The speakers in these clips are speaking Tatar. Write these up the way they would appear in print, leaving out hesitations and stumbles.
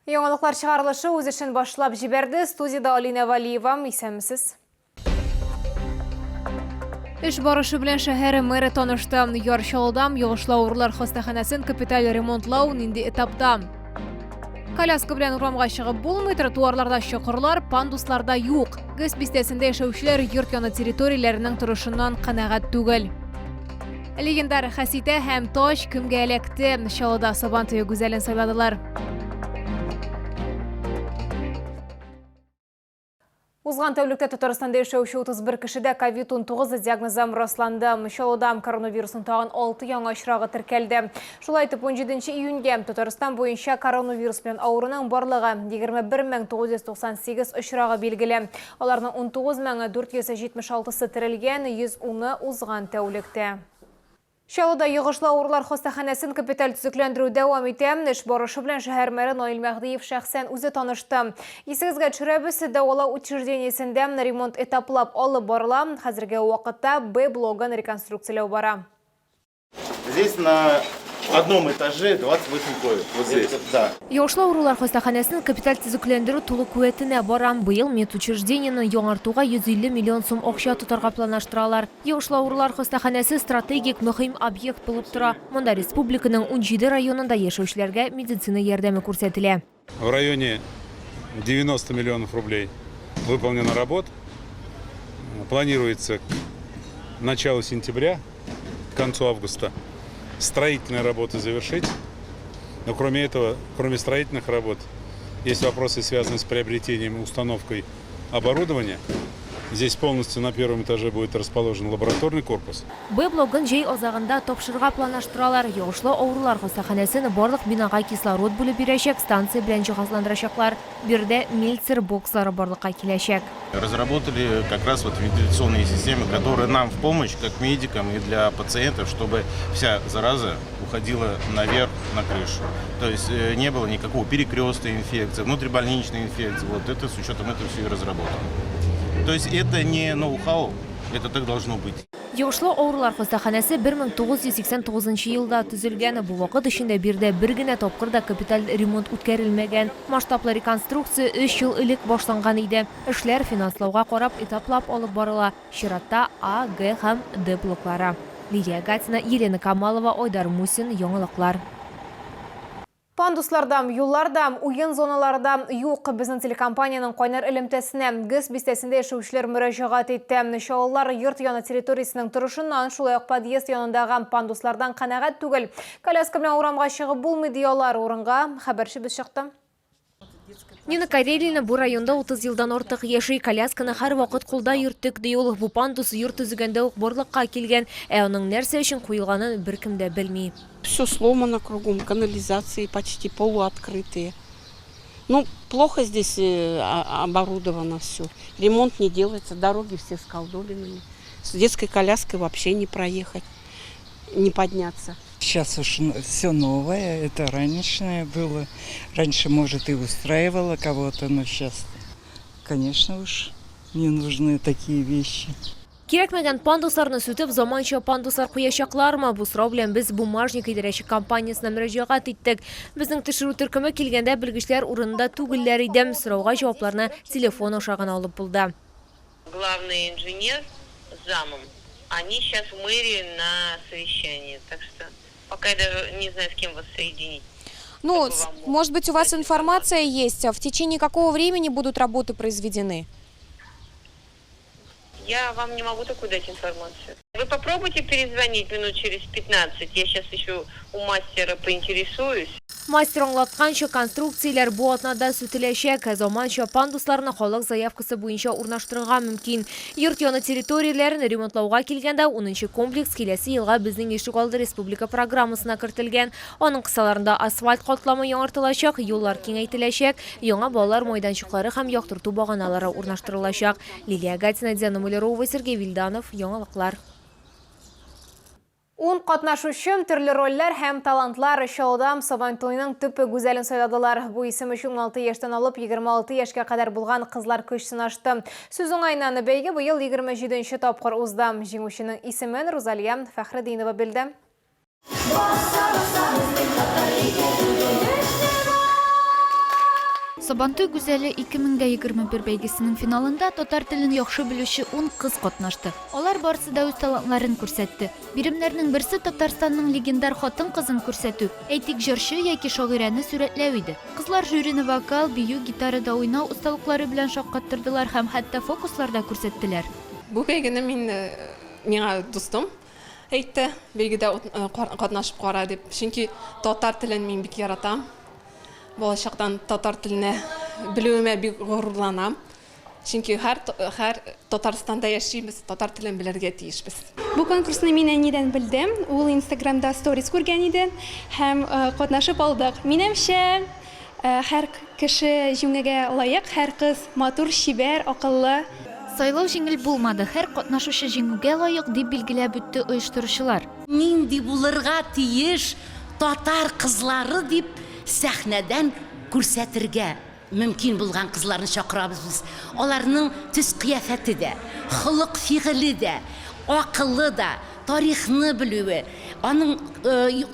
Яңалыклар чыгарылышы үз эшен башлап җибәрде. Студияда Алина Валиева, исәнмесез? Эш барышы белән шәһәр мэры танышты. Яршалдам йогышлау хастаханәсен капиталь ремонтлау нинди этапта. Коляска белән урамга чыгып булмый, тротуарларда чокырлар, пандусларда юк. ГЭС бистәсендә яшәүчеләр йорт яны территорияләренең торышыннан канәгать түгел. Легендар Хәситә һәм Таш кемгә эләкте? Чаллыда Сабантуй гүзәлен сайладылар. Узган тәүлектә Татарстанда яшәүче 31 кешедә COVID-19 диагнозы расланды. Чаллыда коронавирусын тагын 6 яңа очрагы теркәлде. Шулай итеп 17 июньгә Татарстан буенча коронавирус белән авыруның барлыгы 21998 очрагы билгеле. Аларның 19476-сы терелгән, 110-ы узган тәүлектә. Чаллыда йогышлау хастаханәсен капиталь төзекләндерү дәвам итә. Эш барышы белән шәһәр мэры Наил Мәгъдиев шәхсән үзе танышты. Исегезгә төшерәбез, дәвалау учреждениесендә ремонт этаплап алып барыла. Хәзерге вакытта Б блогын реконструкцияләү бара. Здесь на одном этаже 28 коек. Вот здесь, да. Йогышлау хастаханәсен капиталь төзекләндерү тулы куәтенә бара. Быел медучреждениене яңартуга 150 миллион сум акча тотарга планлаштыралар. Йогышлау хастаханәсе стратегик мөһим объект булып тора. Монда республиканың 17 районында яшәүчеләргә медицина ярдәме күрсәтелә. В районе 90 миллионов рублей выполнена работ. Планируется к началу сентября, к концу августа строительные работы завершить. Но кроме этого, кроме строительных работ, есть вопросы, связанные с приобретением и установкой оборудования. Здесь полностью на первом этаже будет расположен лабораторный корпус. Б-блогын жей азагында топшырга планлаштыралар. Йогышлау авырулар хастаханәсен барлык бинага кислород бүлеп бирәчәк, станция белән җиһазландырачаклар. Бирдә мельцер бокслары барлыкка киләчәк. Разработали как раз вот вентиляционные системы, которые нам в помощь, как медикам и для пациентов, чтобы вся зараза уходила наверх на крышу. То есть не было никакого перекрестной инфекции, внутрибольничной инфекции. Вот это с учетом этого все и разработано. То есть это не ноу-хау, это так должно быть. Йогышлау авырулар хастаханәсе 1989 елда төзелгән. Бу вакыт эчендә бирдә бер генә тапкырда капиталь ремонт үткәрелмәгән. Масштаблы реконструкция 3 ел элек башланган иде. Эшләр финанслауга карап этаплап алып барыла. Чиратта А, Г һәм Д блоклары. Лилия Гатина, Елена Камалова, Ойдар Мусин, яңалыклар. Пандусларда, юлларда, уен зоналарда юк. Безнең телекомпанияның кайнар элемтәсенә ГЭС бистәсендә яшәүчеләр мөрәҗәгать итте. Чаллылар йорт яны территориясенең торышыннан, шулай ук подъезд янындагы пандуслардан канәгать түгел. Коляска белән урамга чыгып булмый диялар. Урынга хәбәрчебез чыкты. Нина Карелина бу районда 30 елдан артык яши. Колясканы һәр вакыт кулда йөрттек ди ул. Бу пандус йорт төзегәндә ук барлыкка килгән. Аның нәрсә өчен куелганын беркем дә белми. Все сломано кругом, канализации почти полуоткрытые. Ну, плохо здесь оборудовано все. Ремонт не делается, дороги все сколдоленными. С детской коляской вообще не проехать, не подняться. Сейчас уж все новое, это ранешное было. Раньше, может, и устраивало кого-то, но сейчас, конечно уж, не нужны такие вещи. Кирәкмәгән пандусларны сүтеп, заманча пандуслар куячаклармы? Бу сорау белән без бумажник идарәче компаниясына мөрәҗәгать иттек. Безнең төшерү төркеме килгәндә белгечләр урынында түгелләр иде. Сорауга җавапларны телефон аша гына алып булды. Главный инженер с замом, они сейчас в мэрии на совещании, так что пока я даже не знаю, с кем вас соединить. Ну, может быть, у вас информация есть, в течение какого времени будут работы произведены? Я вам не могу такую дать информацию. Вы попробуйте перезвонить минут через 15. Я сейчас еще у мастера поинтересуюсь. Мастер аңлатканча конструкцияләр бу атнада сүтеләчәк. Заманча пандусларны халык заявкасы буенча урнаштырырга мөмкин. Йорт яны территорияләрен ремонтлауга килгәндә 10нчы комплекс киләсе елга безнең Ишегалды республика программасына кертелгән. Аның кысаларында асфальт катламы яңартылачак, юллар киңәйтеләчәк, яңа балалар майданчыклары һәм яктырту баганалары урнаштырылачак. Лилия Гатина, Диана Мулярова, Сергей Вильданов, яңалыклар. 10 катнашучы төрле рольләр һәм талантлар Чаллыда Сабантуйның төпе гүзәлен сайладылар. Бу исем өчен 16 яшьтән алып 26 яшькә кадәр булган кызлар көч сынашты. Сүз уңайнан бәйге быел 27нче тапкыр узды. Җиңүченең исемен Розалия Фәхрединова белде. Сабантуй гүзәле 2021 бәйгесенең финалында татар телен яхшы белүче 10 кыз катнашты. Алар барысы да үз талантларын күрсәтте. Биремнәрнең берсе Татарстанның легендар хатын-кызын күрсәтү, әйтик җырчы яки шагыйрәне сурәтләү иде. Кызлар жюрины вокал, бию, гитарада уйнау осталыклары белән шаккаттырдылар һәм хәтта фокусларда күрсәттеләр. Бу бәйгене миңа дустым әйтте, бәйгедә катнашып кара дип. Чөнки татар телен мин бик яратам. Болашактан татар теленә белүемә бик горурланам. Чөнки һәр Татарстанда яшибез, татар телен белергә тиешбез. Бу конкурсны мин әнидән белдем. Ул Инстаграмда сторис күргән иде һәм катнашып алдык. Минемчә, һәр кеше җиңүгә лаек, һәр кыз матур, чибәр, акыллы. Сайлау җиңел булмады. Һәр катнашучы җиңүгә лаек дип билгеләп үтте оештыручылар. Нинди булырга тиеш татар кызлары дип сәхнәдән күрсәтергә мөмкин булган кызларны чакырабыз без. Аларның төс кыяфәте дә, хылык фигыле дә, акыллы да, тарихны белүе, аның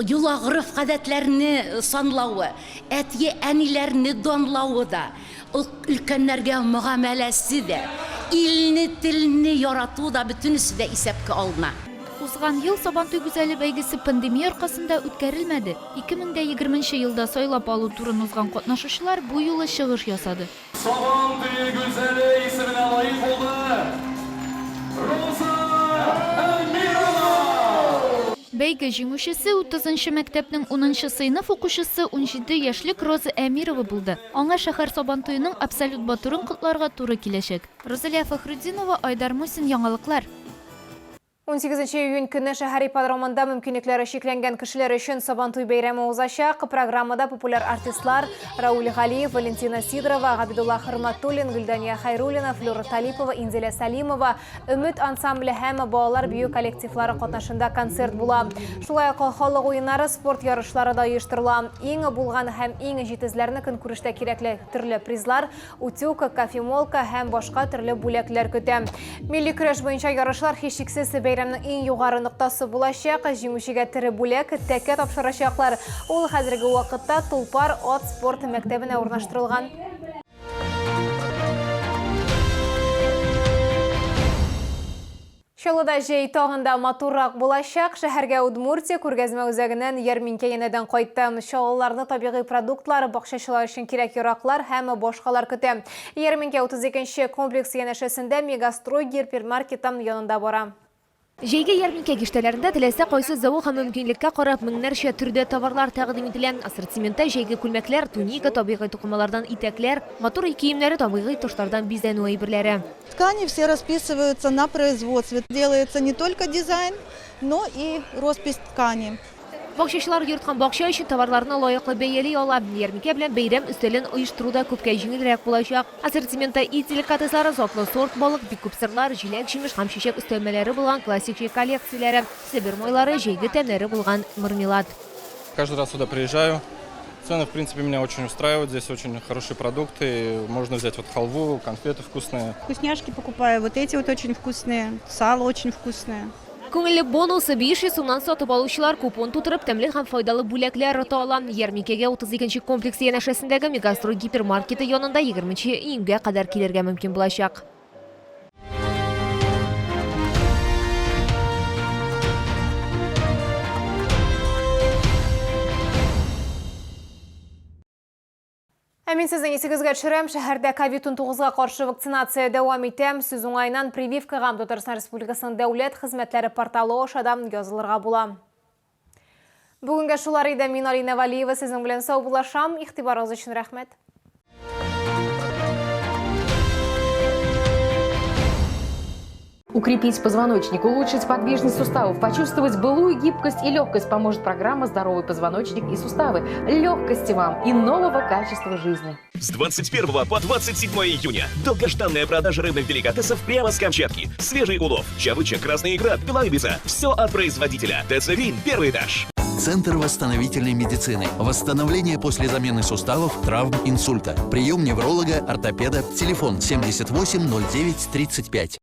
юлагырыф гадәтләрне санлавы, әтие әниләрне данлавы да, өлкәннәргә мөгамәләсе дә, илне телне ярату да бөтенесе дә исәпкә алына. Узган ел Сабантуй гүзәле бәйгесе пандемия аркасында үткәрелмәде. 2020 елда сайлап алу турын узган катнашучылар бу юлы чыгыш ясады. Сабантуй гүзәле исеменә лаек булды Роза Әмирова. Бәйге җиңүчесе 30-нчы мәктәпнең 10-нчы сыйныф укучысы 17 яшьлек Роза Әмирова булды. Аңа шәһәр Сабантуйның абсолют батурын котларга туры киләчәк. Розалия Фахруддинова, Айдар Мусин, яңалыклар. 18 июнь көне шәһәр ипподромында мөмкинлекләре шикләнгән кешеләр өчен Сабантуй бәйрәме узачак. Программада популяр артистлар Рауль Галиев, Валентина Сидорова, Габидулла Хөрмәтуллин, Гөлдания Хайруллина, Флюра Талипова, Инзилә Салимова, Өмет ансамбле һәм балалар бию коллективлары катнашында концерт була. Шулай ук халык уеннары, спорт ярышлары да оештырыла. Иң булган һәм иң җитезләрне көнкүрештә кирәкле төрле призлар, утюг, кофемолка һәм башка төрле бүләкләр көтә. Милли көрәш буенча ярышлар һичшиксез бәйрәмнең иң югары ноктасы булачак. Җиңүчегә тере бүләк, тәкә тапшырачаклар. Ул хәзерге вакытта Тулпар ат спорт мәктәбенә урнаштырылган. Чаллыда җәй тагында матуррак булачак. Шәһәргә Удмуртия күргәзмә үзәгеннән ярминкә янәдән кайтты. Чаллыларны табигый продуктлар, бакчачылар өчен кирәк яраклар һәм башкалар көтә. Ярминкә 32-нче комплекс янәшәсендә Мегастрой гипермаркетының янында бара. Җәйге ярминкә киштәләрендә теләсә кайсы завод һәм мөмкинлеккә карап меңнәрчә төрдә товарлар тәкъдим ителә. Ассортиментта җәйге күлмәкләр, туника, табигый тукымалардан итәкләр, матур киемнәре, табигый ташлардан бизәнү әйберләре. Ткани все расписываются на производстве. Делается не только дизайн, но и роспись ткани. Бакчачылар йорткан бакча өчен товарларны лаеклы бәяле ала. Ярминкә белән бәйрәм өстәлен оештыруда күпкә җиңелрәк булачак. Ассортиментта ит деликатеслары, затлы сорт балык, бик күп сырлар, җиләк, җимеш һәм чәчәк өстәлмәләре булган классик җәй коллекцияләре, Сибир майлары, җәйге тәмнәре булган мармелад. Каждый раз сюда приезжаю. Цены, в принципе, меня очень устраивают. Здесь очень хорошие продукты. Можно взять вот халву, конфеты вкусные. Вкусняшки покупаю. Вот эти вот очень вкусные. Сало очень вкусное. Күңелле бонусы 500 сумнан сатып алучылар купон тутырып тәмле һәм файдалы бүләкләр ота ала. Ярминкәгә 32-нче комплекс янәшәсендәге Мегастрой гипермаркеты янында 20 июньгә кадәр килергә мөмкин булачак. Мин сезнең исегезгә төшерәм, шәһәрдә COVID-19-га каршы вакцинация дәвам итә. Сүз уңайнан прививкага Татарстан Республикасының дәүләт хезмәтләре порталы аша язылырга була. Бүгенгә шулар иде. Мин Алина Валиева сезнең белән сау булашам. Игътибарыгыз өчен рәхмәт. Укрепить позвоночник, улучшить подвижность суставов, почувствовать былую гибкость и легкость поможет программа «Здоровый позвоночник и суставы». Легкости вам и нового качества жизни. С 21 по 27 июня долгожданная продажа рыбных деликатесов прямо с Камчатки. Свежий улов, чавыча, красная икра, белая. Все от производителя. ТЦ «Вин», первый этаж. Центр восстановительной медицины. Восстановление после замены суставов, травм, инсульта. Прием невролога, ортопеда. Телефон 78 09 35.